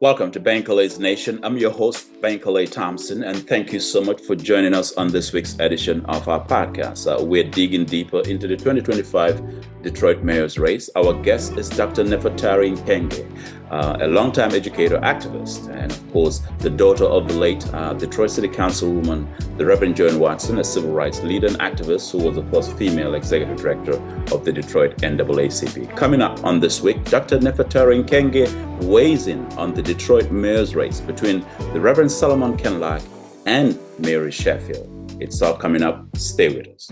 Welcome to Bankole's Nation. I'm your host, Bankole Thompson, and thank you so much for joining us on this week's edition of our podcast. We're digging deeper into the 2025 Detroit mayor's race. Our guest is Dr. Nefertari Nkenge, a longtime educator, activist, and of course, the daughter of the late Detroit City Councilwoman, the Reverend JoAnn Watson, a civil rights leader and activist who was the first female executive director of the Detroit NAACP. Coming up on this week, Dr. Nefertari Nkenge weighs in on the Detroit mayor's race between the Reverend Solomon Kinloch and Mary Sheffield. It's all coming up. Stay with us.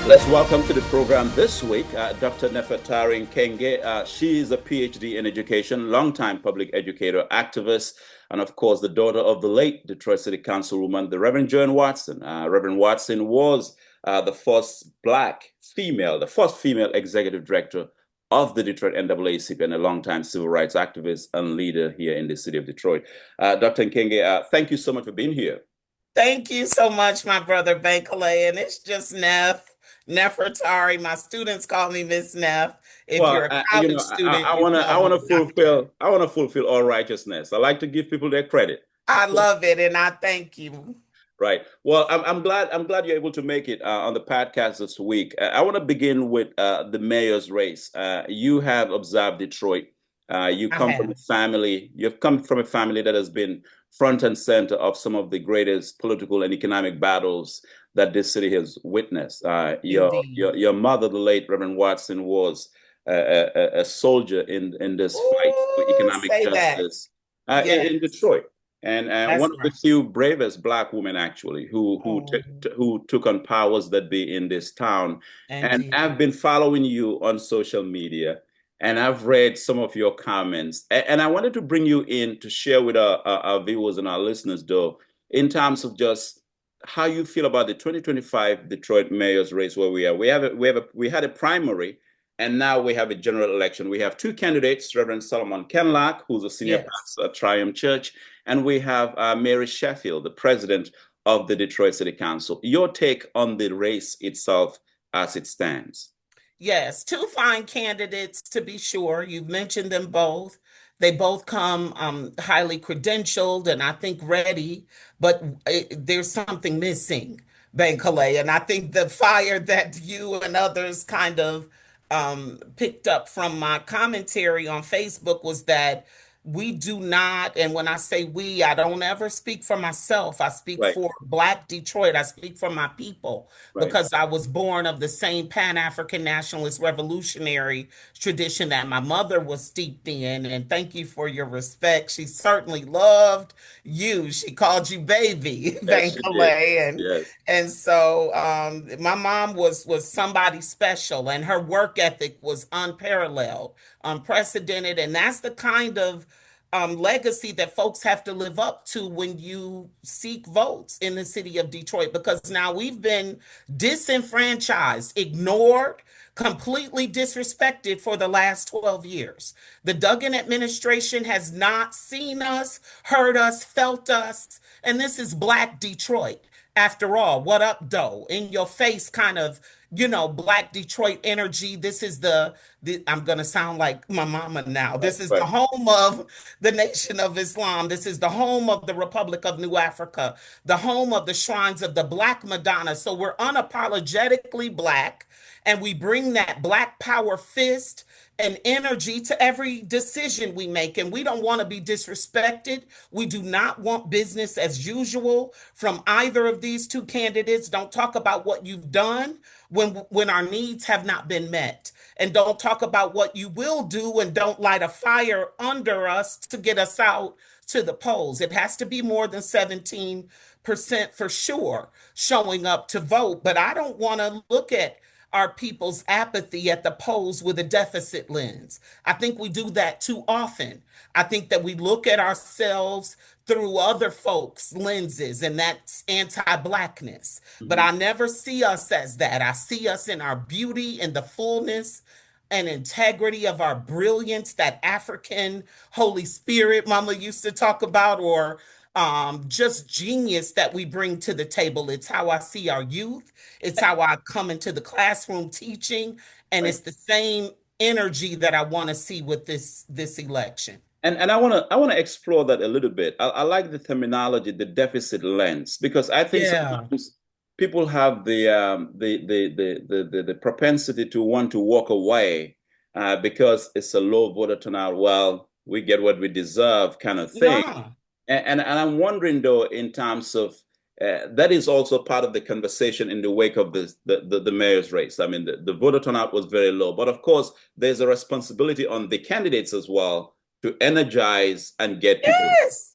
Let's welcome to the program this week, Dr. Nefertari Nkenge. She is a PhD in education, longtime public educator, activist, and of course, the daughter of the late Detroit City Councilwoman, the Reverend JoAnn Watson. Reverend Watson was the first female executive director of the Detroit NAACP and a longtime civil rights activist and leader here in the city of Detroit. Dr. Nkenge, thank you so much for being here. Thank you so much, my brother Bankole, and it's just Nefertari. My students call me Miss Neff. If you're a college student, I want to fulfill all righteousness. I like to give people their credit. I love it, and I thank you. Right. Well, I'm glad you're able to make it on the podcast this week. I want to begin with the mayor's race. You have observed Detroit. You've come from a family that has been front and center of some of the greatest political and economic battles that this city has witnessed. Your mother, the late Reverend Watson, was a soldier in this fight for economic justice in Detroit, and one of the few bravest Black women actually who took on powers that be in this town. And I've been following you on social media. And I've read some of your comments, and I wanted to bring you in to share with our viewers and our listeners, though, in terms of just how you feel about the 2025 Detroit mayor's race where we are. We had a primary, and now we have a general election. We have two candidates, Reverend Solomon Kinloch, who's a senior pastor at Triumph Church, and we have Mary Sheffield, the president of the Detroit City Council. Your take on the race itself as it stands? Yes, two fine candidates, to be sure. You've mentioned them both. They both come highly credentialed and I think ready, but there's something missing, Bankole. And I think the fire that you and others kind of picked up from my commentary on Facebook was that we do not, and when I say we, I don't ever speak for myself. I speak for Black Detroit. I speak for my people because I was born of the same Pan-African nationalist revolutionary tradition that my mother was steeped in. And thank you for your respect. She certainly loved you. She called you baby, Bankole. And so my mom was somebody special, and her work ethic was unparalleled, unprecedented. And that's the kind of legacy that folks have to live up to when you seek votes in the city of Detroit, because now we've been disenfranchised, ignored, completely disrespected for the last 12 years. The Dougen administration has not seen us, heard us, felt us, and this is Black Detroit. After all, what up, though? In your face kind of, Black Detroit energy. This is I'm going to sound like my mama now. This is the home of the Nation of Islam. This is the home of the Republic of New Africa, the home of the shrines of the Black Madonna. So we're unapologetically Black, and we bring that Black power fist and energy to every decision we make. And we don't want to be disrespected. We do not want business as usual from either of these two candidates. Don't talk about what you've done when our needs have not been met. And don't talk about what you will do, and don't light a fire under us to get us out to the polls. It has to be more than 17% for sure showing up to vote. But I don't want to look at our people's apathy at the polls with a deficit lens. I think we do that too often. I think that we look at ourselves through other folks' lenses, and that's anti-Blackness. But I never see us as that. I see us in our beauty and the fullness and integrity, of our brilliance, that African Holy Spirit Mama used to talk about, or just genius that we bring to the table. It's how I see our youth. It's how I come into the classroom teaching, and Right. it's the same energy that I want to see with this election. And I want to explore that a little bit. I like the terminology, the deficit lens, because I think Yeah. sometimes people have the propensity to want to walk away because it's a low voter turnout. Well, we get what we deserve, kind of thing. No. And I'm wondering though, in terms of that is also part of the conversation in the wake of the mayor's race. I mean, the voter turnout was very low, but of course, there's a responsibility on the candidates as well to energize and get people. Yes.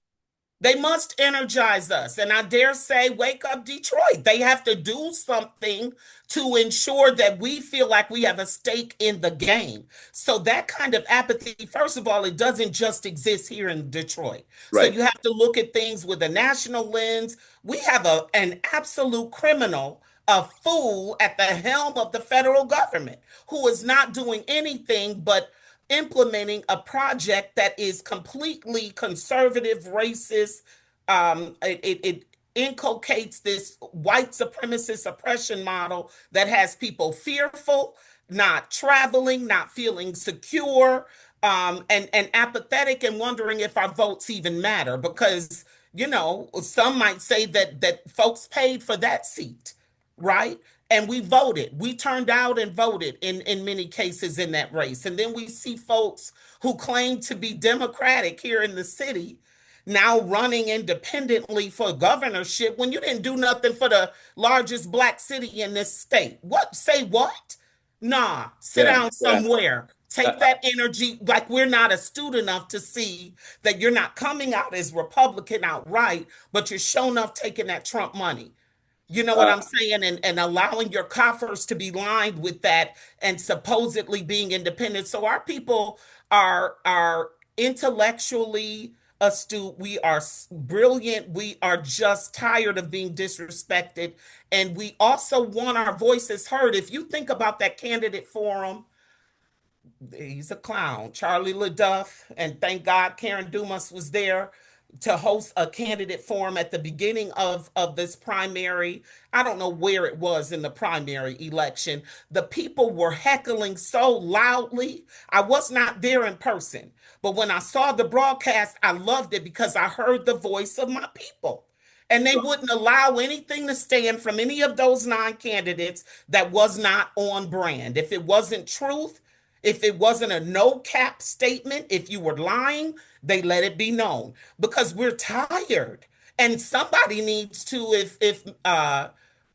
They must energize us. And I dare say, wake up Detroit. They have to do something to ensure that we feel like we have a stake in the game. So that kind of apathy, first of all, it doesn't just exist here in Detroit. So Right. you have to look at things with a national lens. We have an absolute criminal, a fool at the helm of the federal government who is not doing anything but implementing a project that is completely conservative, racist. It inculcates this white supremacist oppression model that has people fearful, not traveling, not feeling secure, and apathetic, and wondering if our votes even matter. Because some might say that folks paid for that seat, right? And we voted. We turned out and voted in many cases in that race. And then we see folks who claim to be Democratic here in the city now running independently for governorship when you didn't do nothing for the largest Black city in this state. What? Say what? Nah, sit Yeah. down Yeah. somewhere. Uh, Take that energy, like we're not astute enough to see that you're not coming out as Republican outright, but you're showing up taking that Trump money. You know what uh, I'm saying? And allowing your coffers to be lined with that and supposedly being independent. So our people are intellectually astute. We are brilliant. We are just tired of being disrespected. And we also want our voices heard. If you think about that candidate forum, he's a clown. Charlie LaDuff, and thank God Karen Dumas was there to host a candidate forum at the beginning of this primary. I don't know where it was in the primary election. The people were heckling so loudly. I was not there in person, but when I saw the broadcast, I loved it because I heard the voice of my people. And they wouldn't allow anything to stand from any of those nine candidates that was not on brand. If it wasn't truth, if it wasn't a no cap statement, if you were lying, they let it be known because we're tired. And somebody needs to, if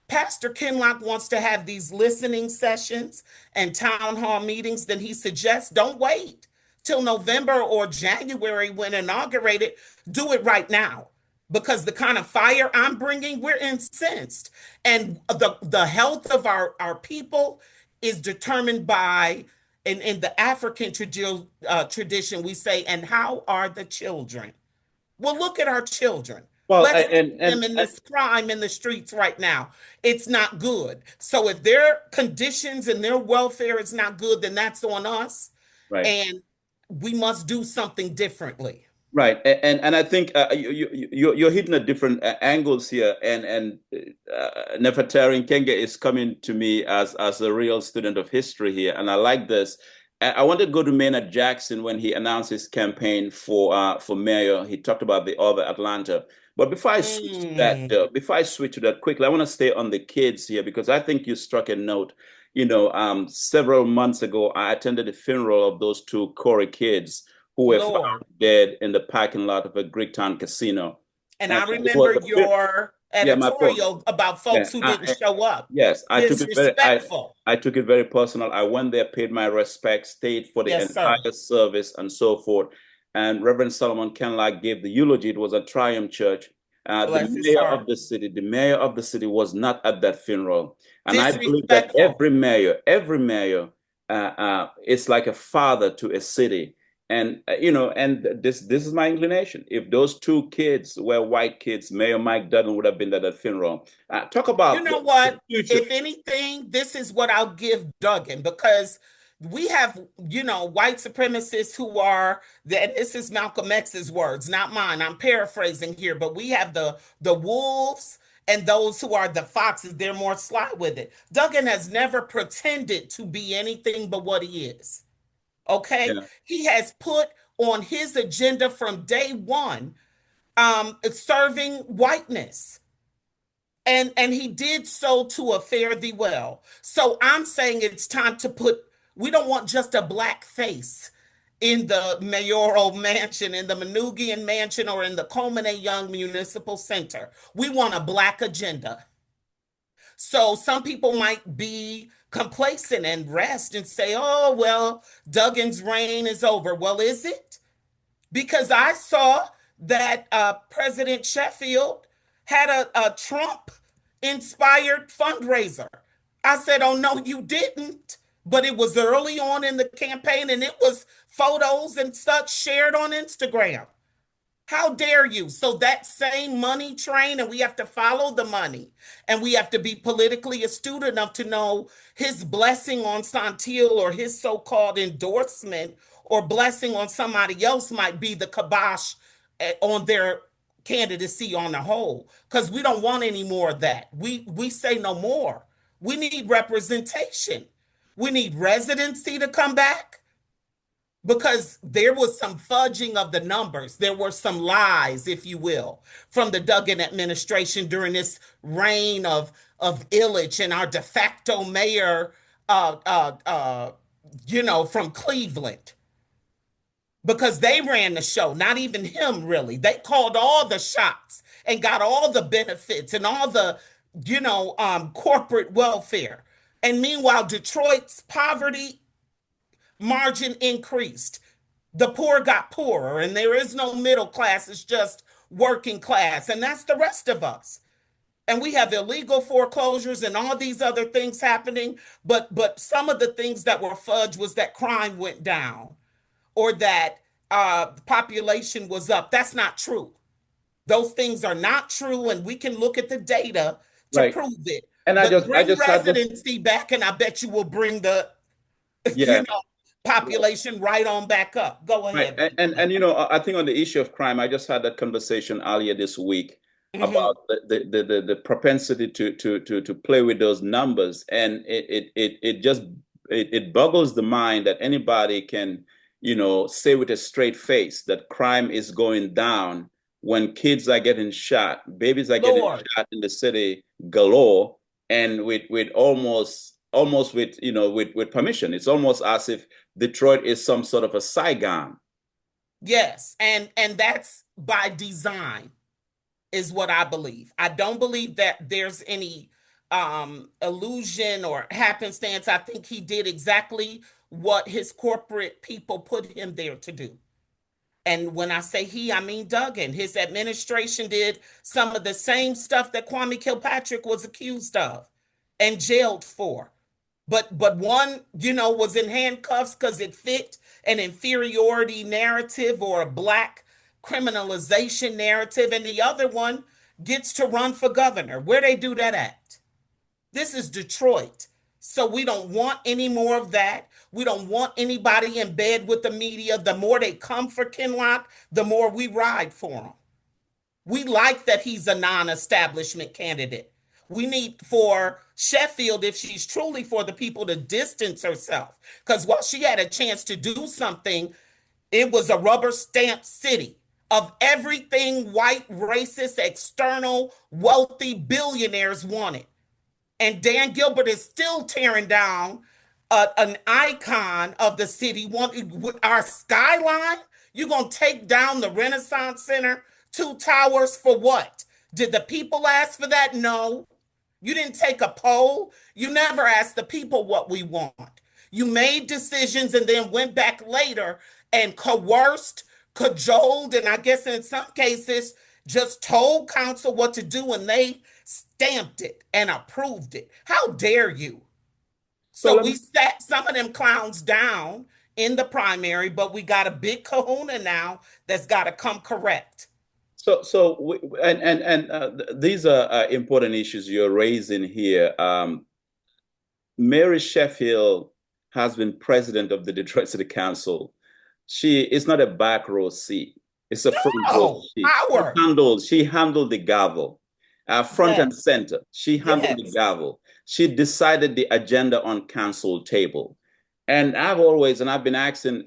Pastor Kinloch wants to have these listening sessions and town hall meetings, then he suggests don't wait till November or January when inaugurated. Do it right now because the kind of fire I'm bringing, we're incensed. And the health of our people is determined by, in the African tradition, we say, and how are the children? Well, look at our children. well, Let's see them in this crime in the streets right now. It's not good. So if their conditions and their welfare is not good, then that's on us. right. And we must do something differently. Right, and I think you're hitting at different angles here, and Nefertari Nkenge is coming to me as a real student of history here, and I like this. I want to go to Maynard Jackson when he announced his campaign for mayor. He talked about the other Atlanta, but Mm, before I switch to that quickly, I want to stay on the kids here because I think you struck a note. Several months ago, I attended the funeral of those two Corey kids who were Lord. found dead in the parking lot of a Greektown casino. And And I it was remember your yeah, my point. editorial about Yeah, folks who didn't show up. yes, Disrespectful. I took it very personal. I went there, paid my respects, stayed for the Yes, sir. entire service and so forth. And Reverend Solomon Kinloch gave the eulogy. It was at Triumph Church. Bless his heart. The mayor of the city was not at that funeral. And I believe that Disrespectful. every mayor is like a father to a city. And this is my inclination. If those two kids were white kids, Mayor Mike Duggan would have been at that funeral. Talk You about know the what? future. If anything, this is what I'll give Dougen because, we have, white supremacists who are that this is Malcolm X's words, not mine. I'm paraphrasing here, but we have the wolves and those who are the foxes. They're more sly with it. Dougen has never pretended to be anything but what he is. Okay? Yeah. He has put on his agenda from day one serving whiteness. And he did so to a fare thee well. So I'm saying it's time to put, we don't want just a black face in the mayoral mansion, in the Manugian mansion, or in the Coleman A. Young Municipal Center. We want a black agenda. So some people might be complacent and rest and say, oh, well, Duggan's reign is over. Well, is it? Because I saw that President Sheffield had a Trump inspired fundraiser. I said, oh, no, you didn't. But it was early on in the campaign and it was photos and such shared on Instagram. How dare you? So that same money train, and we have to follow the money, and we have to be politically astute enough to know his blessing on Santil or his so-called endorsement or blessing on somebody else might be the kibosh on their candidacy on the whole. Because we don't want any more of that. We say no more. We need representation. We need residency to come back because there was some fudging of the numbers. There were some lies, if you will, from the Dougen administration during this reign of Illich and our de facto mayor, from Cleveland, because they ran the show, not even him really. They called all the shots and got all the benefits and all the, corporate welfare. And meanwhile, Detroit's poverty margin increased. The poor got poorer, and there is no middle class, it's just working class. And that's the rest of us. And we have illegal foreclosures and all these other things happening. But some of the things that were fudged was that crime went down or that population was up. That's not true. Those things are not true, and we can look at the data to Right. prove it. And But I bring just had this. residency back, and I bet you will bring the, you Yeah. know, population right on back up. Go Right. ahead. I think on the issue of crime, I just had that conversation earlier this week Mhm. about the propensity to play with those numbers. And it just it boggles the mind that anybody can, say with a straight face that crime is going down when kids are getting shot, babies are getting Lord, shot in the city galore, and with almost with with permission. It's almost as if Detroit is some sort of a Saigon. yes, and that's by design, is what I believe. I don't believe that there's any illusion or happenstance. I think he did exactly what his corporate people put him there to do. And when I say he, I mean Dougen. His administration did some of the same stuff that Kwame Kilpatrick was accused of and jailed for. But one, was in handcuffs because it fit an inferiority narrative or a black criminalization narrative, and the other one gets to run for governor. Where they do that at? This is Detroit. So we don't want any more of that. We don't want anybody in bed with the media. The more they come for Kinloch, the more we ride for him. We like that he's a non-establishment candidate. We need for Sheffield, if she's truly for the people, to distance herself. Because while she had a chance to do something, it was a rubber stamp city of everything white, racist, external, wealthy billionaires wanted. And Dan Gilbert is still tearing down an icon of the city. With our skyline, you're going to take down the Renaissance Center, two towers for what? Did the people ask for that? No. You didn't take a poll. You never asked the people what we want. You made decisions and then went back later and coerced, cajoled, and I guess in some cases just told council what to do and they stamped it and approved it. How dare you? So So let we me. sat some of them clowns down in the primary, but we got a big kahuna now that's got to come correct. These are important issues you're raising here. Mary Sheffield has been president of the Detroit City Council, she is not a back row seat. It's a front row No, seat. power. She handled the gavel, front and Yes, center. She handled the yes. gavel. She decided the agenda on council table. And I've been asking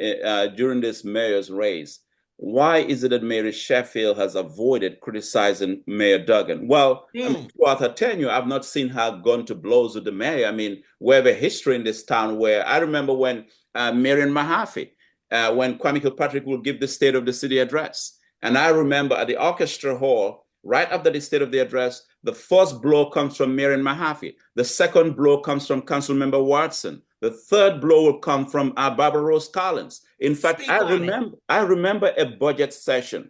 during this mayor's race, why is it that Mary Sheffield has avoided criticizing Mayor Dougen? Well, I mean, Mm. throughout her tenure, I've not seen her gone to blows with the mayor. I mean, we have a history in this town where I remember when Marion Mahaffey, when Kwame Kilpatrick will give the State of the City address. And I remember at the orchestra hall, right after the State of the Address, the first blow comes from Marion Mahaffey. The second blow comes from Councilmember Watson. The third blow will come from Barbara Rose Collins. In fact, Speak on it. I remember a budget session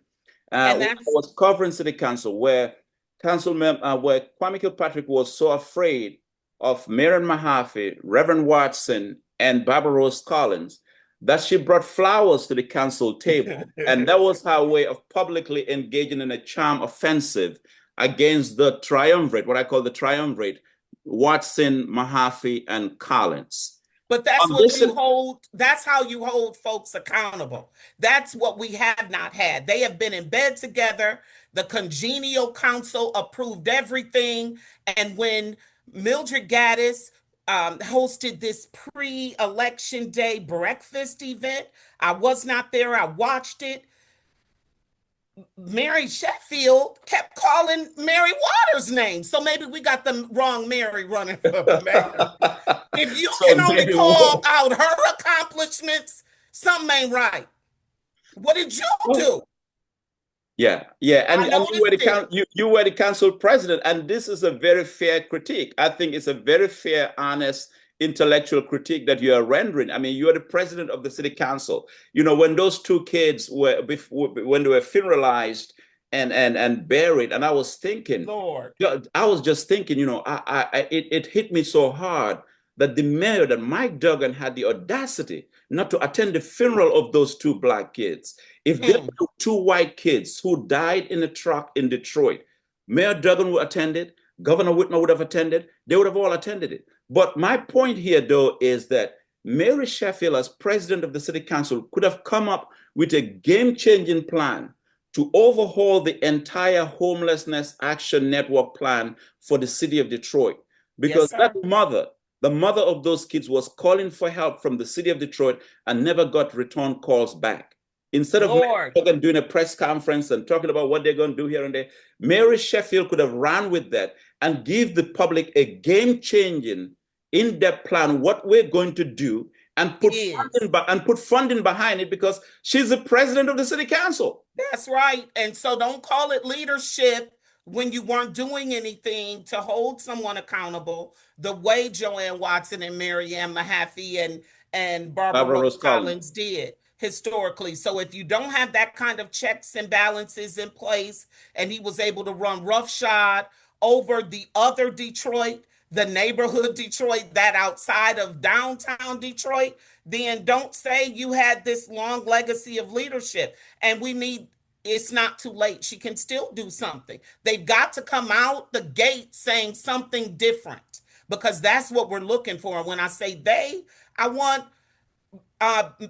And when I that's was covering City Council where where Kwame Kilpatrick was so afraid of Marion Mahaffey, Reverend Watson, and Barbara Rose Collins that she brought flowers to the council table. And that was her way of publicly engaging in a charm offensive against the triumvirate, what I call the triumvirate, Watson, Mahaffey, and Collins. But that's On what this, you hold, that's how you hold folks accountable. That's what we have not had. They have been in bed together. The congenial council approved everything. And when Mildred Gaddis hosted this pre-election day breakfast event, I was not there. I watched it. Mary Sheffield kept calling Mary Waters' name. So maybe we got the wrong Mary running for mayor. If you so can only maybe call out her accomplishments, something ain't right. What did you do? yeah, yeah, I and noticed it. you were the council president, and this is a very fair critique. I think it's a very fair, honest, intellectual critique that you are rendering. I mean, you are the president of the city council. You know, when those two kids were when they were funeralized and buried, and I was thinking, Lord. I was just thinking, you know, it hit me so hard that the mayor, that Mike Duggan, had the audacity not to attend the funeral of those two black kids. If there Mm. were two white kids who died in a truck in Detroit, Mayor Duggan would attend it, Governor Whitmer would have attended, they would have all attended it. But my point here, though, is that Mary Sheffield, as president of the city council, could have come up with a game-changing plan to overhaul the entire homelessness action network plan for the city of Detroit. Yes, Because that sir. mother, the mother of those kids, was calling for help from the city of Detroit and never got return calls back. Instead of Lord. doing a press conference and talking about what they're going to do here and there, Mary Sheffield could have ran with that and give the public a game-changing, in-depth plan what we're going to do and Is. put funding behind it because she's the president of the city council. That's right. And so don't call it leadership when you weren't doing anything to hold someone accountable the way JoAnn Watson and Mary Ann Mahaffey and Barbara Barbara Rose Rose Collins. Collins did historically. So if you don't have that kind of checks and balances in place, and he was able to run roughshod over the other Detroit, the neighborhood Detroit, that outside of downtown Detroit, then don't say you had this long legacy of leadership. And we need, it's not too late. She can still do something. They've got to come out the gate saying something different because that's what we're looking for. And when I say they, I want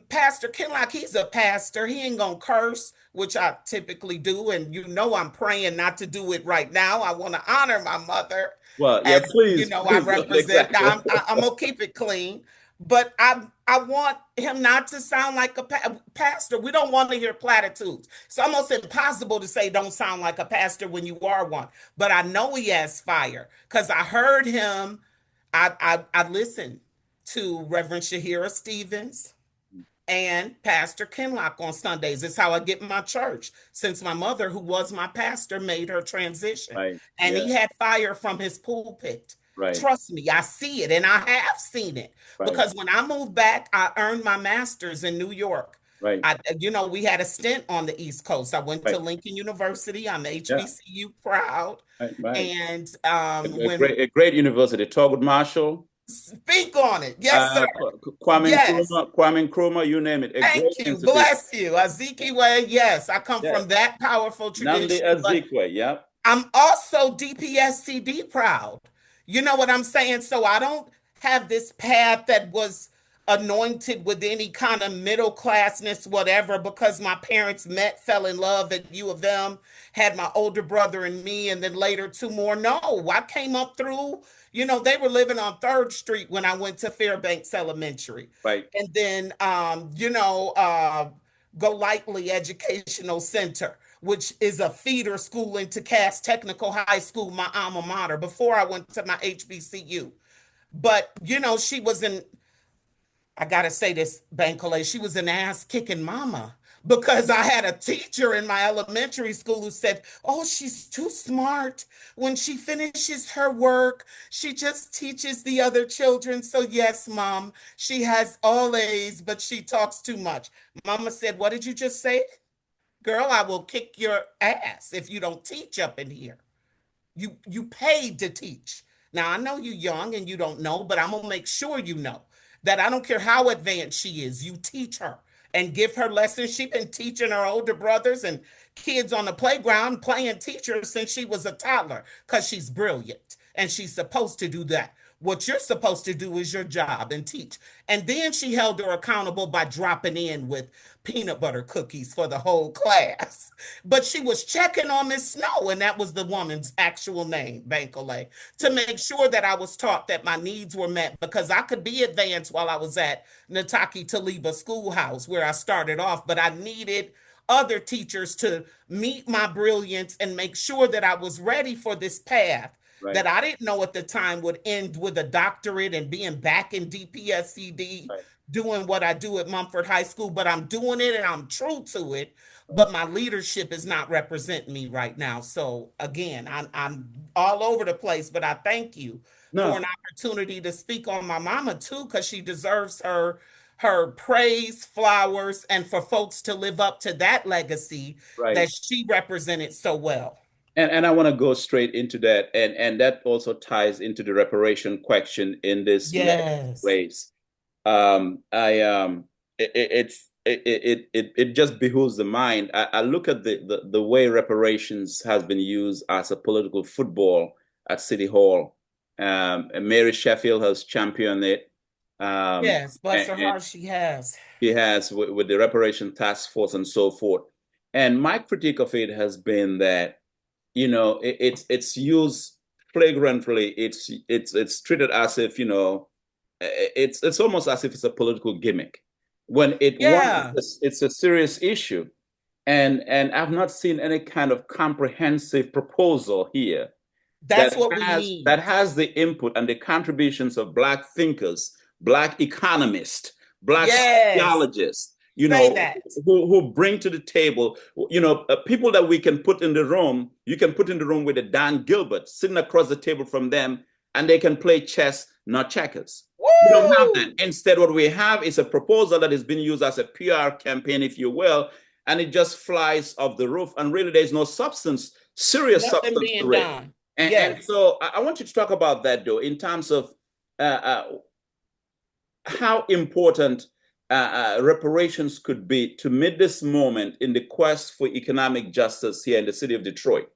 Pastor Kinloch. He's a pastor. He ain't gonna curse, which I typically do. And you know, I'm praying not to do it right now. I want to honor my mother Well, yeah, as you please, know, I please, represent. exactly. I'm gonna keep it clean, but I want him not to sound like a pastor. We don't want to hear platitudes. It's almost impossible to say don't sound like a pastor when you are one. But I know he has fire because I heard him. I listened to Reverend Shahira Stevens and Pastor Kinloch on Sundays. It's how I get my church since my mother, who was my pastor, made her transition. Right. And Yeah. he had fire from his pulpit. Right. Trust me, I see it and I have seen it Right. because when I moved back, I earned my master's in New York. Right. We had a stint on the East Coast. I went to Right. Lincoln University. I'm Yeah. HBCU proud. Right. Right. And when A great university. Thurgood Marshall, speak on it, yes, sir. Yes. Kwame Nkrumah, you name it. A great Thank you. institution. Bless you. Azikiwe, yes, I come Yeah. from that powerful Nnamdi tradition, but Azikiwe. Yeah. I'm also DPSCD proud. You know what I'm saying? So I don't have this path that was anointed with any kind of middle classness, whatever, because my parents met, fell in love at U of M, had my older brother and me, and then later two more. No, I came up through, they were living on 3rd Street when I went to Fairbanks Elementary. Right. And then, Golightly Educational Center, which is a feeder school into Cass Technical High School, my alma mater, before I went to my HBCU. But, she was in, I gotta say this, Bankole, she was an ass kicking mama because I had a teacher in my elementary school who said, "Oh, she's too smart. When she finishes her work, she just teaches the other children. So, yes, mom, she has all A's, but she talks too much." Mama said, "What did you just say? Girl, I will kick your ass if you don't teach up in here. You paid to teach." Now I know you're young and you don't know, but I'm gonna make sure you know that I don't care how advanced she is, you teach her and give her lessons. She's been teaching her older brothers and kids on the playground, playing teacher since she was a toddler, because she's brilliant and she's supposed to do that. What you're supposed to do is your job and teach. And then she held her accountable by dropping in with peanut butter cookies for the whole class. But she was checking on Miss Snow, and that was the woman's actual name, Bankole, to make sure that I was taught that my needs were met, because I could be advanced while I was at Nataki Taliba Schoolhouse, where I started off, but I needed other teachers to meet my brilliance and make sure that I was ready for this path Right. that I didn't know at the time would end with a doctorate and being back in DPSCD, Right. doing what I do at Mumford High School, but I'm doing it and I'm true to it. But my leadership is not representing me right now. So again, I'm all over the place, but I thank you for No. an opportunity to speak on my mama too, because she deserves her praise, flowers, and for folks to live up to that legacy Right. that she represented so well. And I want to go straight into that, and that also ties into the reparation question in this next Yes. place. I it just behooves the mind. I look at the way reparations has been used as a political football at City Hall. And Mary Sheffield has championed it. Yes, bless her And heart, she has. she has with the reparation task force and so forth. And my critique of it has been that it's used flagrantly. It's treated as if it's almost as if it's a political gimmick when Yeah, it's a serious issue. And I've not seen any kind of comprehensive proposal here that's what we that need. has the input and the contributions of Black thinkers, Black economists, Black Yes, sociologists, say that. who bring to the table, people that we can put in the room. You can put in the room with a Dan Gilbert sitting across the table from them, and they can play chess, not checkers. We don't have that. Woo! Instead, what we have is a proposal that is being used as a PR campaign, if you will, and it just flies off the roof. And really, there's no substance, serious Nothing substance being to it. done. And Yes. so I want you to talk about that, though, in terms of uh, uh, how important reparations could be to meet this moment in the quest for economic justice here in the city of Detroit.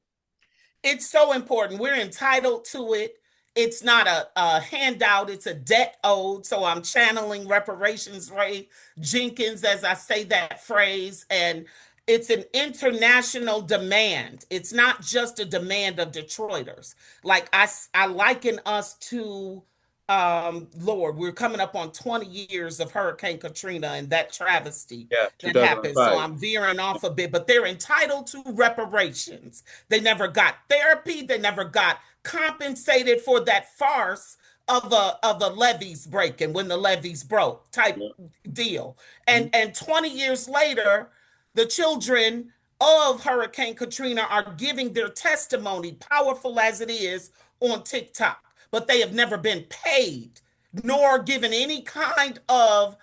It's so important. We're entitled to it. It's not a handout, it's a debt owed. So I'm channeling Reparations Ray Jenkins as I say that phrase. And it's an international demand. It's not just a demand of Detroiters. Like I liken us to Lord, we're coming up on 20 years of Hurricane Katrina and that travesty Yeah, that happened. So 2005. I'm veering off a bit, but they're entitled to reparations. They never got therapy. They never got compensated for that farce of a levees breaking when the levees broke type Yeah. deal. Mhm. And 20 years later, the children of Hurricane Katrina are giving their testimony, powerful as it is, on TikTok, but they have never been paid nor given any kind of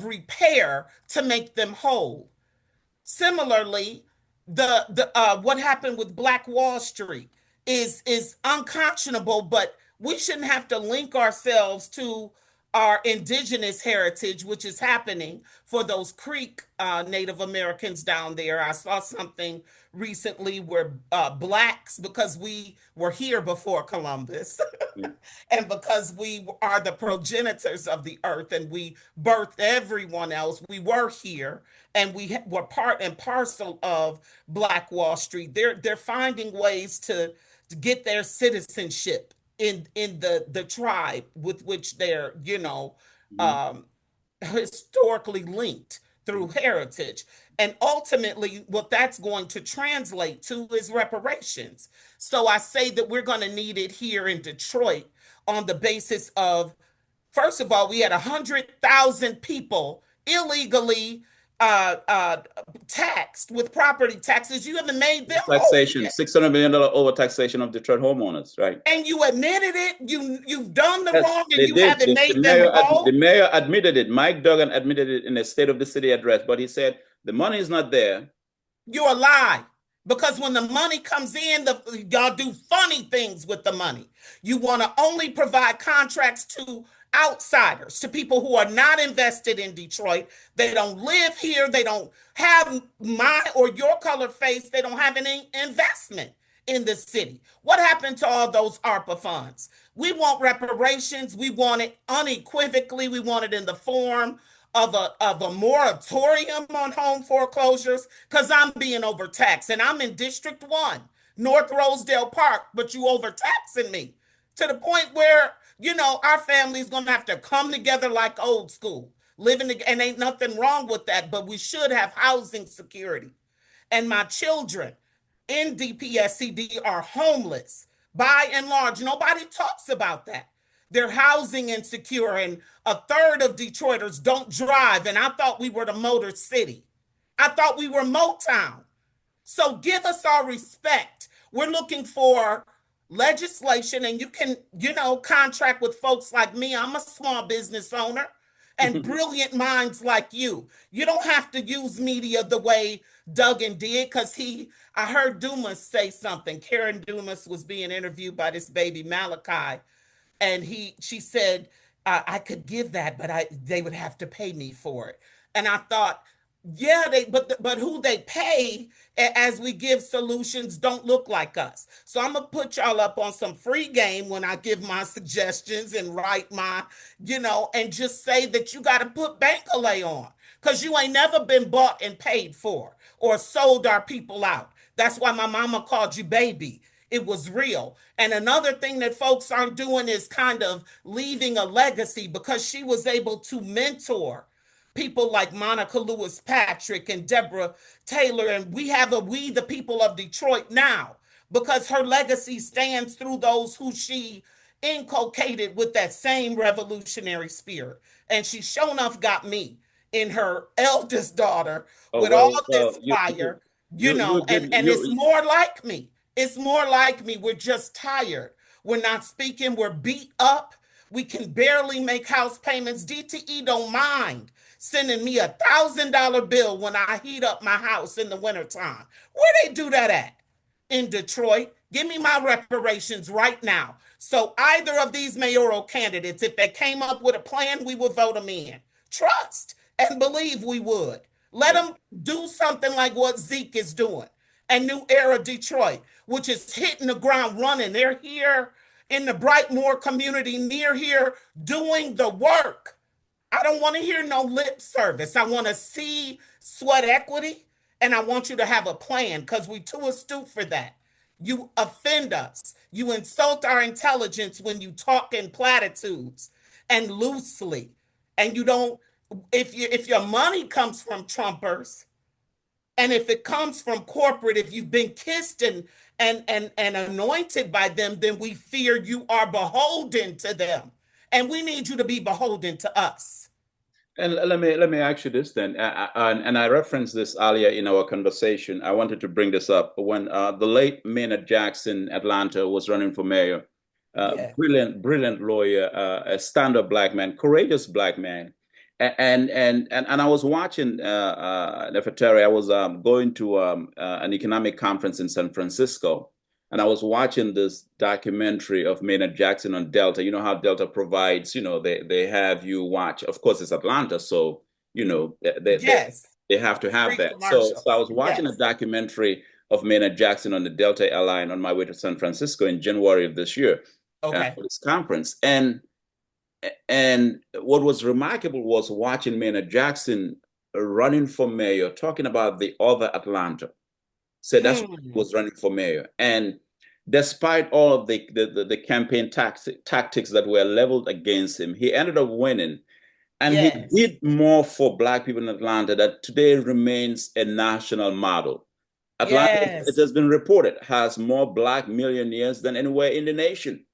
repair to make them whole. Similarly, the what happened with Black Wall Street is unconscionable, but we shouldn't have to link ourselves to our indigenous heritage, which is happening for those Creek Native Americans down there. I saw something recently where blacks, because we were here before Columbus, and because we are the progenitors of the earth and we birthed everyone else, we were here and we were part and parcel of Black Wall Street. They're finding ways to get their citizenship in the tribe with which they're Mhm. um, historically linked through heritage. And ultimately, what that's going to translate to is reparations. So I say that we're going to need it here in Detroit on the basis of, first of all, we had 100,000 people illegally uh, uh, taxed with property taxes. You haven't made them whole Taxation, yet. $600 million overtaxation of Detroit homeowners, right? And you admitted it. You've done the Yes, wrong, and they you did. haven't The made them mayor, the whole. mayor admitted it. Mike Dougen admitted it in a State of the City address, but he said the money is not there. You're a lie. Because when the money comes in, y'all do funny things with the money. You want to only provide contracts to outsiders, to people who are not invested in Detroit. They don't live here. They don't have my or your color face. They don't have any investment in the city. What happened to all those ARPA funds? We want reparations. We want it unequivocally. We want it in the form of a moratorium on home foreclosures because I'm being overtaxed and I'm in District 1, North Rosedale Park, but you overtaxing me to the point where, our family's going to have to come together like old school, living together, and ain't nothing wrong with that, but we should have housing security. And my children in DPSCD are homeless by and large. Nobody talks about that. They're housing insecure, and a third of Detroiters don't drive. And I thought we were the Motor City. I thought we were Motown. So give us our respect. We're looking for legislation, and you can, contract with folks like me. I'm a small business owner and brilliant minds like you. You don't have to use media the way Dougen did because I heard Dumas say something. Karen Dumas was being interviewed by this baby Malachi, and she said I could give that, but they would have to pay me for it. And I thought, yeah, but who they pay as we give solutions don't look like us. So I'm gonna put y'all up on some free game when I give my suggestions and write my, and just say that you got to put Bankole on because you ain't never been bought and paid for or sold our people out. That's why my mama called you baby. It was real. And another thing that folks aren't doing is kind of leaving a legacy because she was able to mentor people like Monica Lewis Patrick and Deborah Taylor. And we the people of Detroit now, because her legacy stands through those who she inculcated with that same revolutionary spirit. And she sure enough got me in her eldest daughter Oh with all well, this fire, you did and it's more like me. It's more like me. We're just tired. We're not speaking. We're beat up. We can barely make house payments. DTE don't mind sending me $1,000 bill when I heat up my house in the wintertime. Where they do that at? In Detroit. Give me my reparations right now. So either of these mayoral candidates, if they came up with a plan, we would vote them in. Trust and believe we would. Let them do something like what Zeke is doing and New Era Detroit, which is hitting the ground running. They're here in the Brightmoor community near here doing the work. I don't want to hear no lip service. I want to see sweat equity, and I want you to have a plan because we too astute for that. You offend us. You insult our intelligence when you talk in platitudes and loosely. And you don't, if your money comes from Trumpers, and if it comes from corporate, if you've been kissed and anointed by them, then we fear you are beholden to them. And we need you to be beholden to us. And let me ask you this then, and I referenced this earlier in our conversation. I wanted to bring this up when the late Maynard Jackson, Atlanta, was running for mayor. Yeah. Brilliant lawyer, a stand-up black man, courageous black man, and I was watching Nefertari. I was going to an economic conference in San Francisco, and I was watching this documentary of Maynard Jackson on Delta. You know how Delta provides, they have you watch. Of course, it's Atlanta, so Yes. they have to have Free that. So I commercials. was watching a Yes. documentary of Maynard Jackson on the Delta Airline on my way to San Francisco in January of this year Okay. for this conference. And what was remarkable was watching Maynard Jackson running for mayor, talking about the other Atlanta. Said that's why he was running for mayor. And despite all of the campaign tactics that were leveled against him, he ended up winning. And he Yes. did more for Black people in Atlanta that today remains a national model. Atlanta, it Yes. has been reported, has more Black millionaires than anywhere in the nation.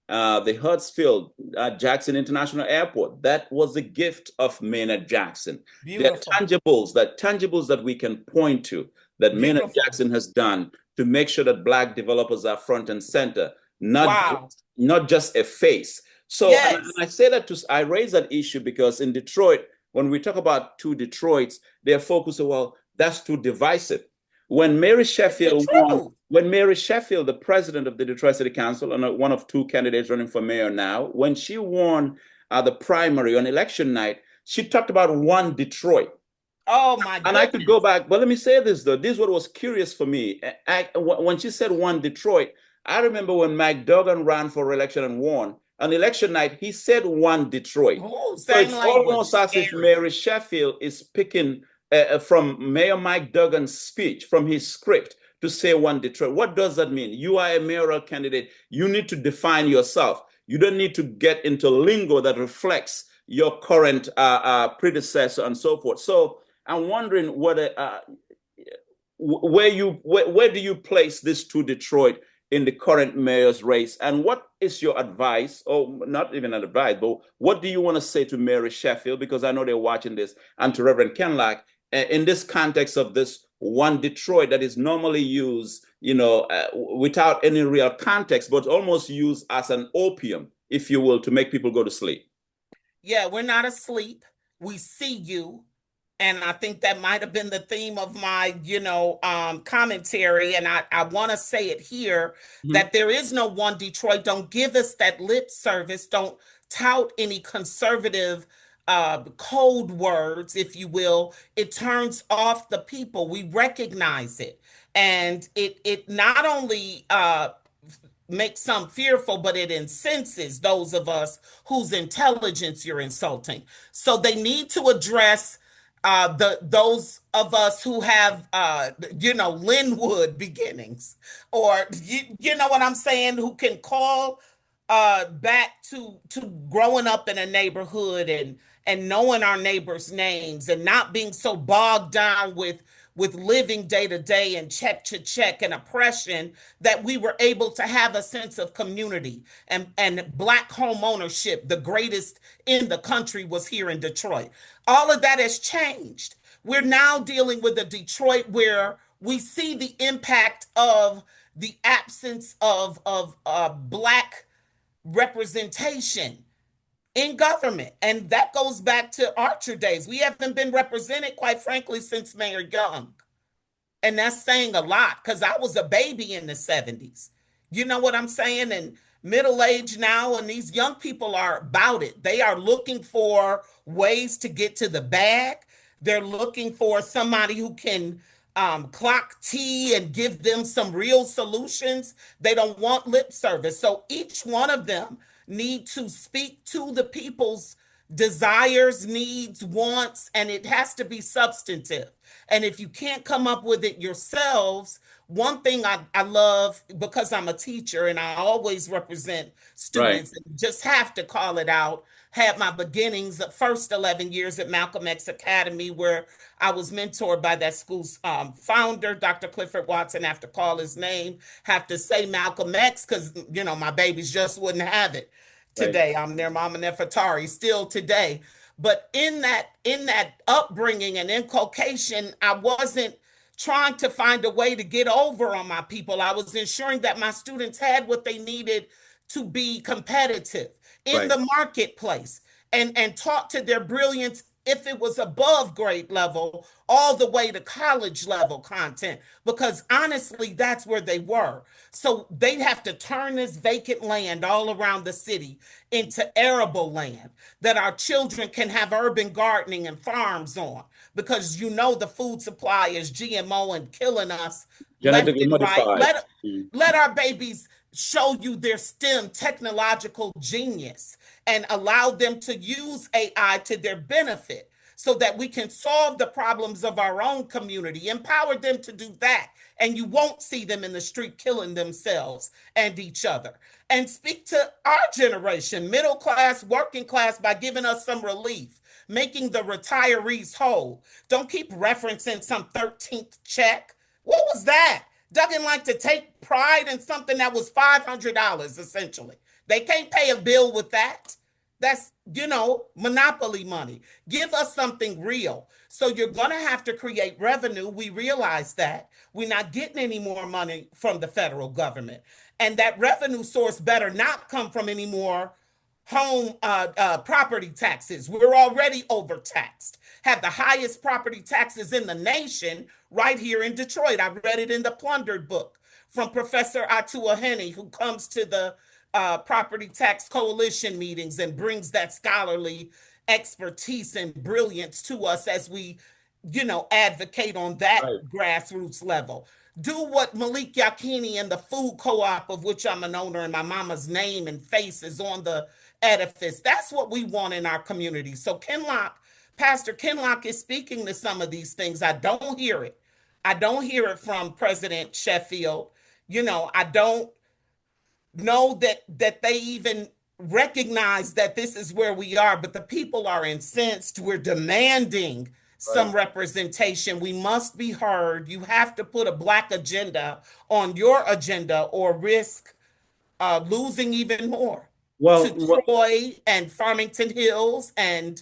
The Hartsfield Jackson International Airport, that was a gift of Maynard Jackson. There are Beautiful. tangibles that we can point to that Maynard Beautiful. Jackson has done to make sure that Black developers are front and center, Wow. not just a face. So, and Yes. I say that I raise that issue because in Detroit, when we talk about two Detroits, they're focused on, well, that's too divisive. When Mary It's the Sheffield won, truth. when Mary Sheffield, the president of the Detroit City Council, and one of two candidates running for mayor now, when she won the primary on election night, she talked about one Detroit. Oh my And I could go goodness. back, but let me say this though. This is what was curious for me. When she said one Detroit, I remember when Mike Dougen ran for election and won. On election night, he said one Detroit. Oh, So same it's language. almost as if Scary. Mary Sheffield is picking from Mayor Mike Duggan's speech, from his script, to say one Detroit. What does that mean? You are a mayoral candidate. You need to define yourself. You don't need to get into lingo that reflects your current predecessor and so forth. So I'm wondering where do you place this to Detroit in the current mayor's race, and what is your advice, or not even an advice, but what do you want to say to Mary Sheffield, because I know they're watching this, and to Reverend Kinloch, in this context of this one Detroit that is normally used, without any real context, but almost used as an opium, if you will, to make people go to sleep. Yeah, we're not asleep. We see you. And I think that might have been the theme of my, commentary. And I want to say it here Mhm. that there is no one Detroit. Don't give us that lip service. Don't tout any conservative code words, if you will. It turns off the people. We recognize it. And it not only makes some fearful, but it incenses those of us whose intelligence you're insulting. So they need to address those of us who have Linwood beginnings, or you know what I'm saying, who can call back to growing up in a neighborhood and knowing our neighbors' names and not being so bogged down with living day to day and check to check and oppression, that we were able to have a sense of community. And Black home ownership, the greatest in the country, was here in Detroit. All of that has changed. We're now dealing with a Detroit where we see the impact of the absence of Black representation in government. And that goes back to Archer days. We haven't been represented, quite frankly, since Mayor Young. And that's saying a lot because I was a baby in the 70s. You know what I'm saying? And middle age now, and these young people are about it. They are looking for ways to get to the bag. They're looking for somebody who can clock tea and give them some real solutions. They don't want lip service. So each one of them need to speak to the people's desires, needs, wants, and it has to be substantive. And if you can't come up with it yourselves, one thing I love, because I'm a teacher and I always represent Right. students and just have to call it out, had my beginnings the first 11 years at Malcolm X Academy, where I was mentored by that school's founder, Dr. Clifford Watson. Have to call his name, have to say Malcolm X, because, my babies just wouldn't have it Right. today. I'm their mama Nefertari still today. But in that upbringing and inculcation, I wasn't trying to find a way to get over on my people. I was ensuring that my students had what they needed to be competitive in Right. the marketplace and taught to their brilliance if it was above grade level, all the way to college level content, because honestly, that's where they were. So they'd have to turn this vacant land all around the city into arable land that our children can have urban gardening and farms on, because the food supply is GMO and killing us left Genetically and right. modified. Let our babies show you their STEM technological genius and allow them to use AI to their benefit so that we can solve the problems of our own community. Empower them to do that, and you won't see them in the street killing themselves and each other. And speak to our generation, middle class, working class, by giving us some relief, making the retirees whole. Don't keep referencing some 13th check. What was that? Dougen like to take pride in something that was $500, essentially. They can't pay a bill with that. That's, monopoly money. Give us something real. So you're going to have to create revenue. We realize that. We're not getting any more money from the federal government. And that revenue source better not come from any more home property taxes. We're already overtaxed. Have the highest property taxes in the nation right here in Detroit. I read it in the Plundered book from Professor Atuahene, who comes to the Property Tax Coalition meetings and brings that scholarly expertise and brilliance to us as we, advocate on that Right. grassroots level. Do what Malik Yakini and the food co-op, of which I'm an owner, and my mama's name and face is on the edifice. That's what we want in our community. So Pastor Kinloch is speaking to some of these things. I don't hear it. I don't hear it from President Sheffield. I don't know that they even recognize that this is where we are, but the people are incensed. We're demanding Right. some representation. We must be heard. You have to put a Black agenda on your agenda or risk losing even more to Well, Troy and Farmington Hills and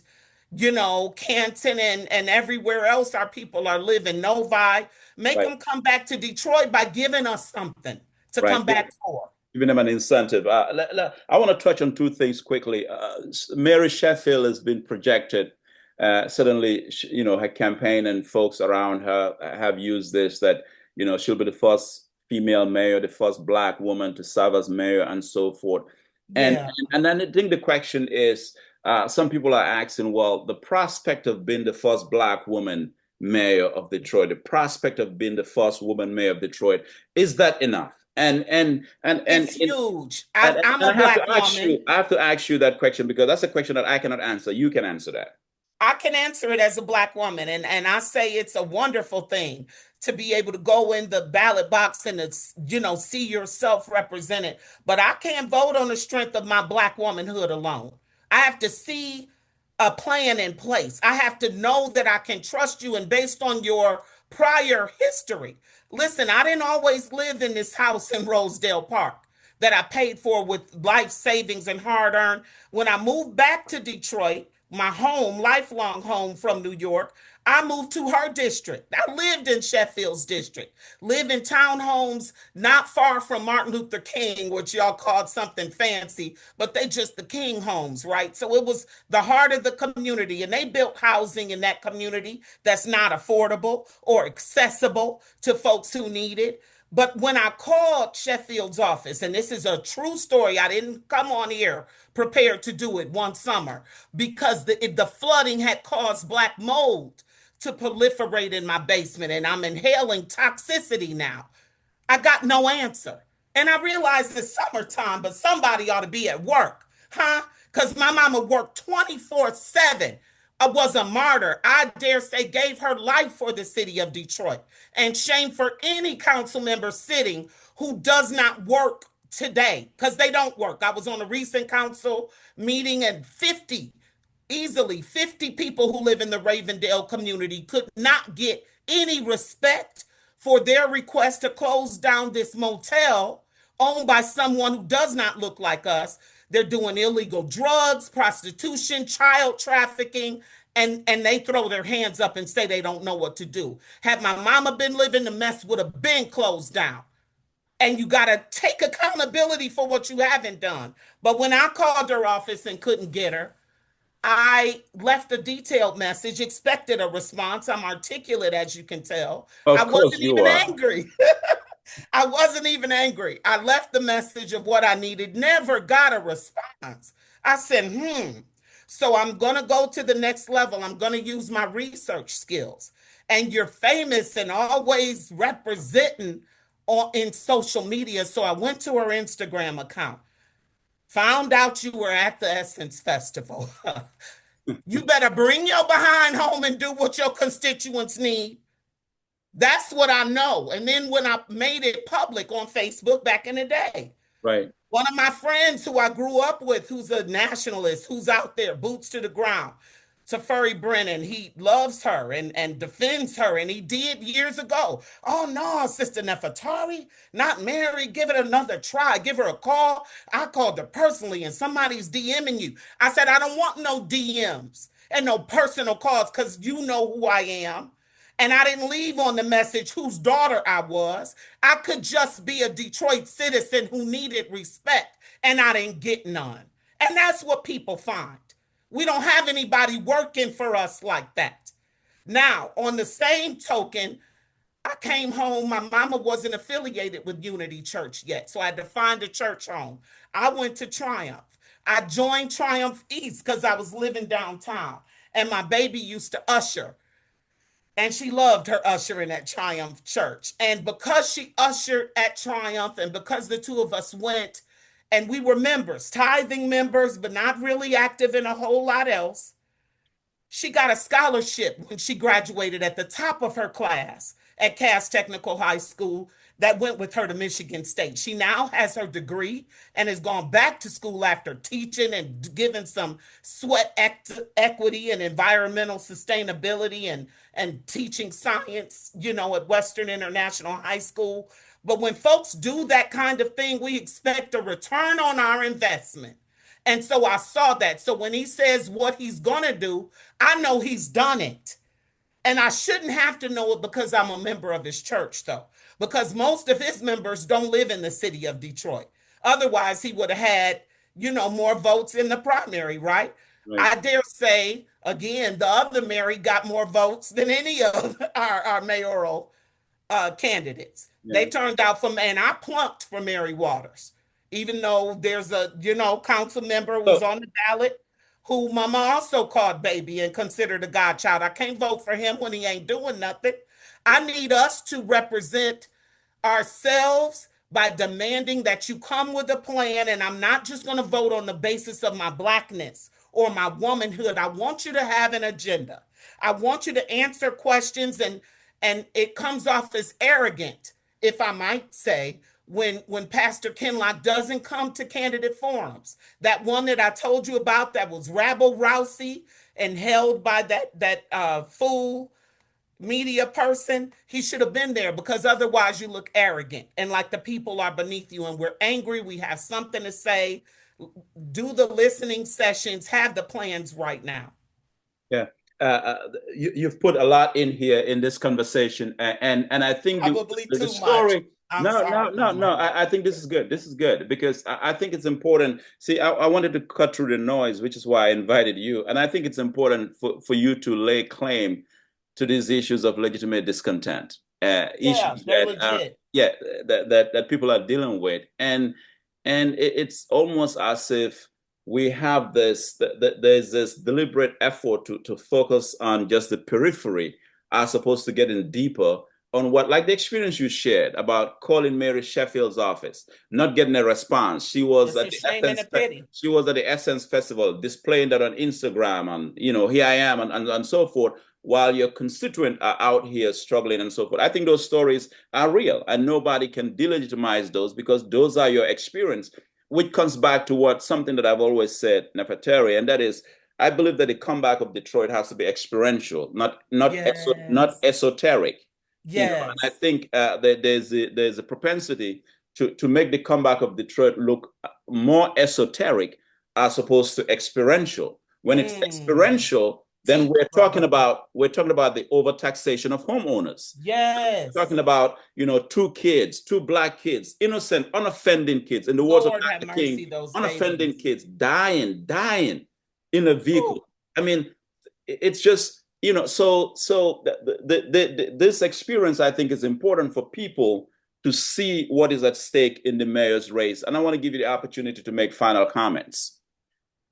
Canton and everywhere else our people are living. Novi, make right, them come back to Detroit by giving us something to right. come back for. Giving them an incentive. I want to touch on two things quickly. Mary Sheffield has been projected. Suddenly, her campaign and folks around her have used this, that, she'll be the first female mayor, the first Black woman to serve as mayor, and so forth. And Yeah. and then I think the question is, some people are asking, well, the prospect of being the first Black woman mayor of Detroit, the prospect of being the first woman mayor of Detroit, is that enough? It's huge. I'm And a Black woman. I have to ask you that question, because that's a question that I cannot answer. You can answer that. I can answer it as a Black woman. And I say it's a wonderful thing to be able to go in the ballot box and it's, see yourself represented. But I can't vote on the strength of my Black womanhood alone. I have to see a plan in place. I have to know that I can trust you. And based on your prior history, listen, I didn't always live in this house in Rosedale Park that I paid for with life savings and hard earned. When I moved back to Detroit, my home, lifelong home from New York, I moved to her district. I lived in Sheffield's district, live in townhomes not far from Martin Luther King, which y'all called something fancy, but they just the King homes, right? So it was the heart of the community, and they built housing in that community that's not affordable or accessible to folks who need it. But when I called Sheffield's office, and this is a true story, I didn't come on here prepared to do it one summer because the flooding had caused black mold to proliferate in my basement, and I'm inhaling toxicity now. I got no answer. And I realized it's summertime, but somebody ought to be at work, huh? Because my mama worked 24/7. I was a martyr. I dare say gave her life for the city of Detroit. And shame for any council member sitting who does not work today, because they don't work. I was on a recent council meeting, and easily 50 people who live in the Ravendale community could not get any respect for their request to close down this motel owned by someone who does not look like us. They're doing illegal drugs, prostitution, child trafficking, and they throw their hands up and say they don't know what to do. Had my mama been living, the mess would have been closed down. And you got to take accountability for what you haven't done. But when I called her office and couldn't get her, I left a detailed message, expected a response. I'm articulate, as you can tell. I Of course wasn't you even are. angry. I wasn't even angry. I left the message of what I needed, never got a response. I said, So I'm going to go to the next level. I'm going to use my research skills. And you're famous and always representing in social media. So I went to her Instagram account, found out you were at the Essence Festival. You better bring your behind home and do what your constituents need. That's what I know. And then when I made it public on Facebook back in the day, Right. one of my friends who I grew up with, who's a nationalist, who's out there, boots to the ground, Tafuri Brennan, he loves her and defends her. And he did years ago. Oh, no, Sister Nefertari, not Mary. Give it another try. Give her a call. I called her personally and somebody's DMing you. I said, I don't want no DMs and no personal calls because you know who I am. And I didn't leave on the message whose daughter I was. I could just be a Detroit citizen who needed respect, and I didn't get none. And that's what people find. We don't have anybody working for us like that. Now, on the same token, I came home. My mama wasn't affiliated with Unity Church yet, so I had to find a church home. I went to Triumph. I joined Triumph East because I was living downtown, and my baby used to usher. And she loved her ushering at Triumph Church. And because she ushered at Triumph, and because the two of us went, and we were members, tithing members, but not really active in a whole lot else, she got a scholarship when she graduated at the top of her class at Cass Technical High School that went with her to Michigan State. She now has her degree and has gone back to school after teaching and giving some sweat equity and environmental sustainability and teaching science, at Western International High School. But when folks do that kind of thing, we expect a return on our investment. And so I saw that. So when he says what he's going to do, I know he's done it. And I shouldn't have to know it because I'm a member of his church, though, because most of his members don't live in the city of Detroit. Otherwise, he would have had, more votes in the primary, right? Right. I dare say, again, the other Mary got more votes than any of our mayoral candidates. Yeah. They turned out for, and I plunked for Mary Waters, even though there's a, council member who was So on the ballot who mama also called baby and considered a godchild. I can't vote for him when he ain't doing nothing. I need us to represent ourselves by demanding that you come with a plan. And I'm not just going to vote on the basis of my blackness or my womanhood. I want you to have an agenda. I want you to answer questions, and it comes off as arrogant, if I might say, when Pastor Kinloch doesn't come to candidate forums. That one that I told you about that was rabble-rousy and held by that fool media person, he should have been there, because otherwise you look arrogant and like the people are beneath you and we're angry. We have something to say. Do the listening sessions, have the plans right now. yeah, you've put a lot in here in this conversation, and I think Probably the too much. story. I'm No, sorry, no, no, Mama. no. I think this is good. This is good because I think it's important. See, I wanted to cut through the noise, which is why I invited you, and I think it's important for you to lay claim to these issues of legitimate discontent, Yeah, issues they're that are, legit. yeah, that people are dealing with, and it's almost as if we have there's this deliberate effort to focus on just the periphery as opposed to getting deeper on what, like the experience you shared about calling Mary Sheffield's office, not getting a response. It's a shame and a pity. She was at the Essence Festival, displaying that on Instagram, and here I am, and so forth, while your constituent are out here struggling and so forth. I think those stories are real, and nobody can delegitimize those because those are your experience, which comes back to something that I've always said, Nefertari, and that is, I believe that the comeback of Detroit has to be experiential, not Yes. esoteric. And I Yes. think that there's a propensity to make the comeback of Detroit look more esoteric as opposed to experiential. When it's Mm. experiential, then Teach, brother. we're talking about the overtaxation of homeowners. We're talking Yes. about two kids, two black kids, innocent, unoffending kids. In the words of Lord have Dr. King, mercy, those unoffending babies. kids dying in a Ooh, vehicle. I mean, it's just, this experience, I think, is important for people to see what is at stake in the mayor's race. And I want to give you the opportunity to make final comments.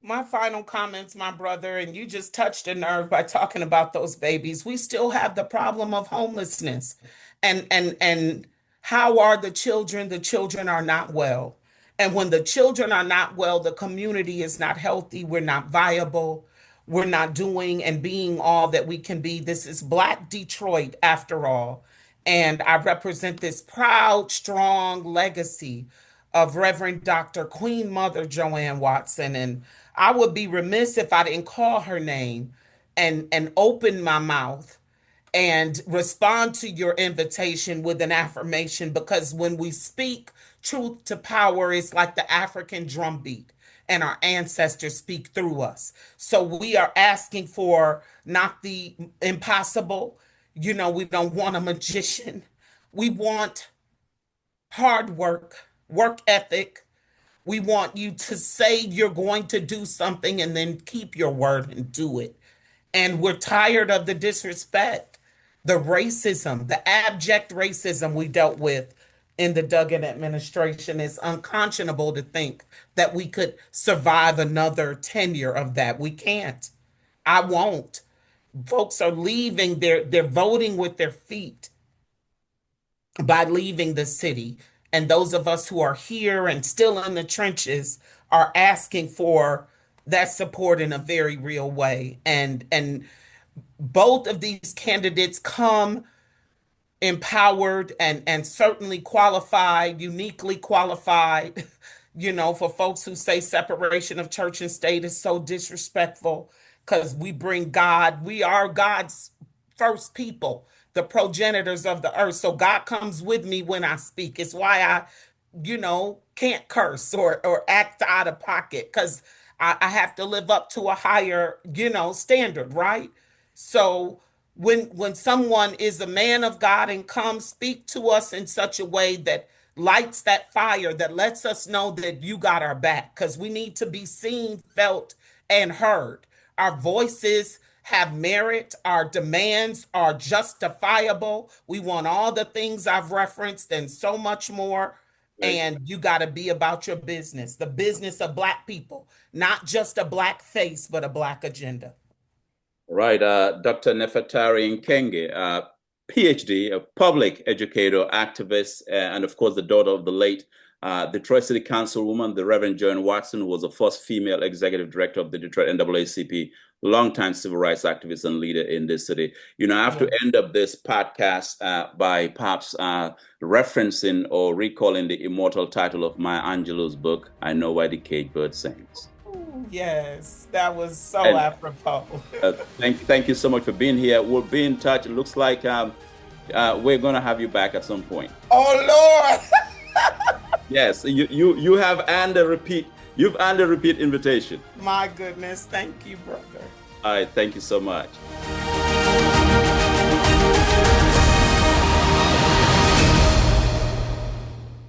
My final comments, my brother, and you just touched a nerve by talking about those babies. We still have the problem of homelessness. And how are the children? The children are not well. And when the children are not well, the community is not healthy. We're not viable. We're not doing and being all that we can be. This is Black Detroit, after all. And I represent this proud, strong legacy of Reverend Dr. Queen Mother JoAnn Watson. And I would be remiss if I didn't call her name and open my mouth and respond to your invitation with an affirmation, because when we speak truth to power, it's like the African drumbeat, and our ancestors speak through us. So we are asking for not the impossible. We don't want a magician. We want hard work ethic. We want you to say you're going to do something and then keep your word and do it. And we're tired of the disrespect, the racism, the abject racism we dealt with in the Dougen administration. It's unconscionable to think that we could survive another tenure of that. We can't. I won't. Folks are leaving, they're voting with their feet by leaving the city. And those of us who are here and still in the trenches are asking for that support in a very real way. And both of these candidates come empowered and certainly qualified, uniquely qualified, for folks who say separation of church and state is so disrespectful, because we bring God, we are God's first people, the progenitors of the earth. So God comes with me when I speak. It's why I, can't curse or act out of pocket, because I have to live up to a higher, standard, right? So when someone is a man of God and comes speak to us in such a way that lights that fire, that lets us know that you got our back, because we need to be seen, felt, and heard. Our voices have merit. Our demands are justifiable. We want all the things I've referenced and so much more. Right. And you got to be about your business, the business of Black people, not just a Black face, but a Black agenda. Right. Dr. Nefertari Nkenge, PhD, a public educator, activist, and of course, the daughter of the late Detroit City Councilwoman, the Reverend JoAnn Watson, who was the first female executive director of the Detroit NAACP, longtime civil rights activist and leader in this city. I have to end up this podcast by perhaps referencing or recalling the immortal title of Maya Angelou's book, I Know Why the Caged Bird Sings. Yes, that was so apropos. Thank you so much for being here. We'll be in touch. It looks like we're going to have you back at some point. Oh, Lord. Yes, you have earned a repeat. You've earned a repeat invitation. My goodness. Thank you, brother. All right. Thank you so much.